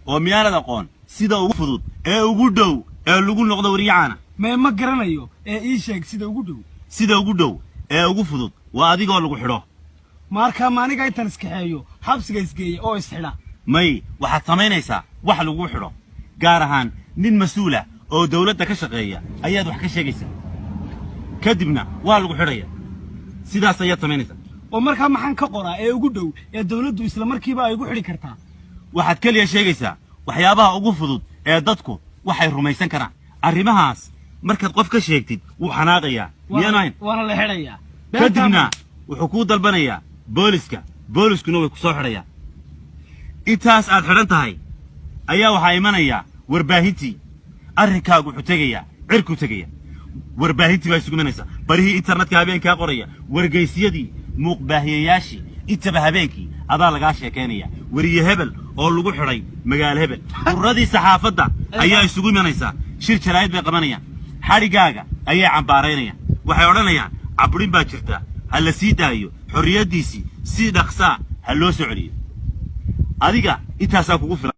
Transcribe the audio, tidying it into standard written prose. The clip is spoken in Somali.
وميانا دقون سيدا وفضود وقودو لغو نقضو وريعانا ما قرانيو إيشاك سيدا وقودو سيدا وقودو وقفضود واديقو لغو حلو ماركا مانيقا يتنسكحيو حبس جيسكي أو إسحلا ماي واحد سمينيسا واحد لغو حلو قارهان نين مسؤولة أو دولة كشقية أياد وحكا شاقيسا كدبنا واحد لغو حلوية سيدا سياد سمينيسا وماركا محان كقرا وقودو دولة دو إسلام مركيبا يقو حلي كرتا waxaad kaliya sheegaysaa waxyaabaha ugu fudud ee dadku waxay rumaysan karaan arrimahaas markaad qof ka sheegtid wuu xanaaqayaa miyanayn waana la xidhayaa kadibna wuxuu ku dalbanayaa booliskuna way ku soo xidhayaan intaas aad xidhan tahay ayaa waxaa imanaya warbaahintii arrinkaagu wuxuu tegayaa cirku tegaya warbaahintii baa isugu imanaysa barihii internetka habeenkaa qoraya wargeysyadii muuqbaahiyayaashii intaba habeenkii adaa lagaa sheekeynaya wariye hebel oo lagu xidhay magaalo hebel urradii saxaafadda ayaa isugu imanaysaa shir jaraa'id bay qabanayaan xadhigaaga ayay cambaaraynayaan waxay odhanayaan cabrin baa jirta ha la sii daayo xorriyaddiisii si dhaqsaa ha loo soo celiyo adiga intaasaa kugu filan